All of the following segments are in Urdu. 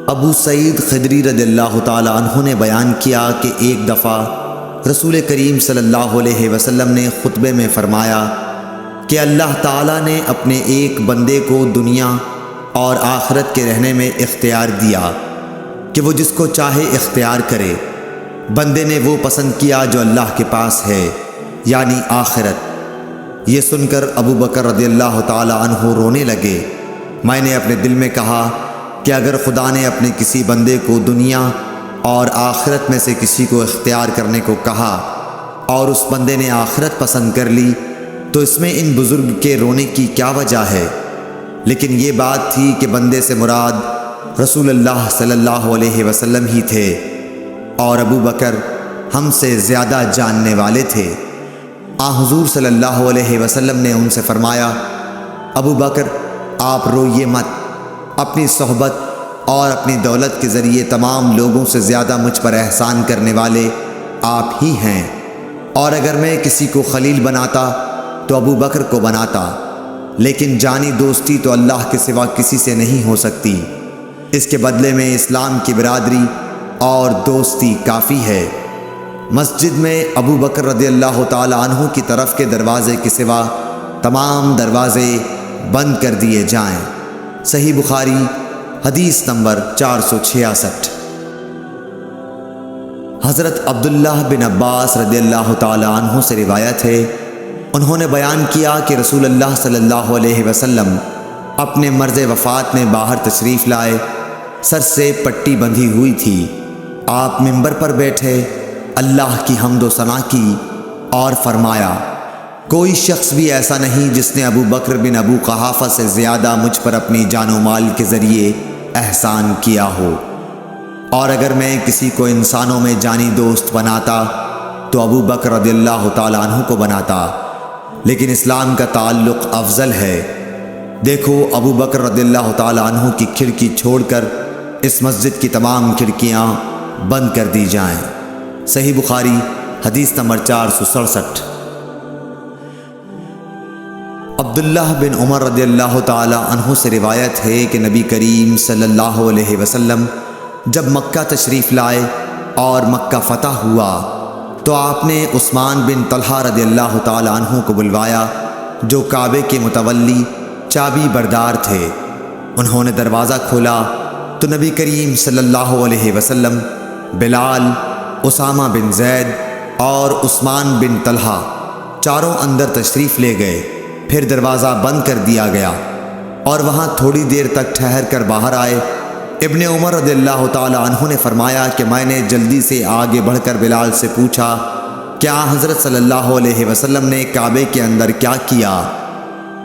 ابو سعید خدری رضی اللہ تعالی عنہ نے بیان کیا کہ ایک دفعہ رسول کریم صلی اللہ علیہ وسلم نے خطبے میں فرمایا کہ اللہ تعالیٰ نے اپنے ایک بندے کو دنیا اور آخرت کے رہنے میں اختیار دیا کہ وہ جس کو چاہے اختیار کرے۔ بندے نے وہ پسند کیا جو اللہ کے پاس ہے، یعنی آخرت۔ یہ سن کر ابو بکر رضی اللہ تعالی عنہ رونے لگے۔ میں نے اپنے دل میں کہا کہ اگر خدا نے اپنے کسی بندے کو دنیا اور آخرت میں سے کسی کو اختیار کرنے کو کہا اور اس بندے نے آخرت پسند کر لی تو اس میں ان بزرگ کے رونے کی کیا وجہ ہے؟ لیکن یہ بات تھی کہ بندے سے مراد رسول اللہ صلی اللہ علیہ وسلم ہی تھے، اور ابو بکر ہم سے زیادہ جاننے والے تھے۔ حضور صلی اللہ علیہ وسلم نے ان سے فرمایا، ابو بکر آپ روئیے مت، اپنی صحبت اور اپنی دولت کے ذریعے تمام لوگوں سے زیادہ مجھ پر احسان کرنے والے آپ ہی ہیں، اور اگر میں کسی کو خلیل بناتا تو ابو بکر کو بناتا، لیکن جانی دوستی تو اللہ کے سوا کسی سے نہیں ہو سکتی۔ اس کے بدلے میں اسلام کی برادری اور دوستی کافی ہے۔ مسجد میں ابو بکر رضی اللہ تعالی عنہ کی طرف کے دروازے کے سوا تمام دروازے بند کر دیے جائیں۔ صحیح بخاری حدیث نمبر 466۔ حضرت عبداللہ بن عباس رضی اللہ تعالی عنہ سے روایت ہے، انہوں نے بیان کیا کہ رسول اللہ صلی اللہ علیہ وسلم اپنے مرض وفات میں باہر تشریف لائے، سر سے پٹی بندھی ہوئی تھی۔ آپ منبر پر بیٹھے، اللہ کی حمد و ثنا کی اور فرمایا، کوئی شخص بھی ایسا نہیں جس نے ابو بکر بن ابو قحافہ سے زیادہ مجھ پر اپنی جان و مال کے ذریعے احسان کیا ہو، اور اگر میں کسی کو انسانوں میں جانی دوست بناتا تو ابو بکر رضی اللہ تعالی عنہ کو بناتا، لیکن اسلام کا تعلق افضل ہے۔ دیکھو ابو بکر رضی اللہ تعالی عنہ کی کھڑکی چھوڑ کر اس مسجد کی تمام کھڑکیاں بند کر دی جائیں۔ صحیح بخاری حدیث نمبر 467۔ عبداللہ بن عمر رضی اللہ تعالی عنہ سے روایت ہے کہ نبی کریم صلی اللہ علیہ وسلم جب مکہ تشریف لائے اور مکہ فتح ہوا تو آپ نے عثمان بن طلحہ رضی اللہ تعالی عنہ کو بلوایا، جو کعبے کے متولی چابی بردار تھے۔ انہوں نے دروازہ کھولا تو نبی کریم صلی اللہ علیہ وسلم، بلال، اسامہ بن زید اور عثمان بن طلحہ چاروں اندر تشریف لے گئے۔ پھر دروازہ بند کر دیا گیا اور وہاں تھوڑی دیر تک ٹھہر کر باہر آئے۔ ابن عمر رضی اللہ تعالی عنہ نے فرمایا کہ میں نے جلدی سے آگے بڑھ کر بلال سے پوچھا، کیا حضرت صلی اللہ علیہ وسلم نے کعبے کے اندر کیا کیا؟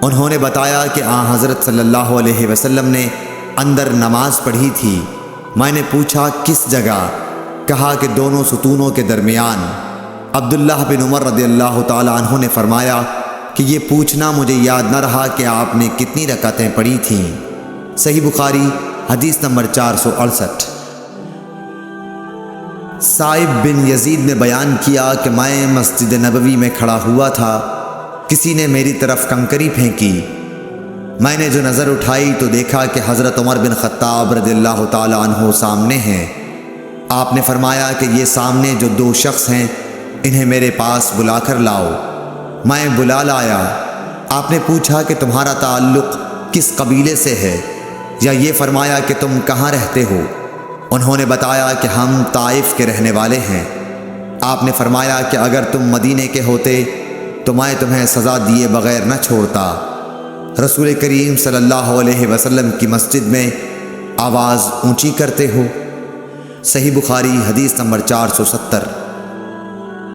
انہوں نے بتایا کہ حضرت صلی اللہ علیہ وسلم نے اندر نماز پڑھی تھی۔ میں نے پوچھا کس جگہ؟ کہا کہ دونوں ستونوں کے درمیان۔ عبداللہ بن عمر رضی اللہ تعالی عنہ نے فرمایا کہ یہ پوچھنا مجھے یاد نہ رہا کہ آپ نے کتنی رکعتیں پڑھی تھیں۔ صحیح بخاری حدیث نمبر 468۔ سائب بن یزید نے بیان کیا کہ میں مسجد نبوی میں کھڑا ہوا تھا، کسی نے میری طرف کنکری پھینکی۔ میں نے جو نظر اٹھائی تو دیکھا کہ حضرت عمر بن خطاب رضی اللہ تعالی عنہ سامنے ہیں۔ آپ نے فرمایا کہ یہ سامنے جو دو شخص ہیں انہیں میرے پاس بلا کر لاؤ۔ میں بلا لایا۔ آپ نے پوچھا کہ تمہارا تعلق کس قبیلے سے ہے، یا یہ فرمایا کہ تم کہاں رہتے ہو؟ انہوں نے بتایا کہ ہم طائف کے رہنے والے ہیں۔ آپ نے فرمایا کہ اگر تم مدینے کے ہوتے تو میں تمہیں سزا دیے بغیر نہ چھوڑتا۔ رسول کریم صلی اللہ علیہ وسلم کی مسجد میں آواز اونچی کرتے ہو۔ صحیح بخاری حدیث نمبر 470۔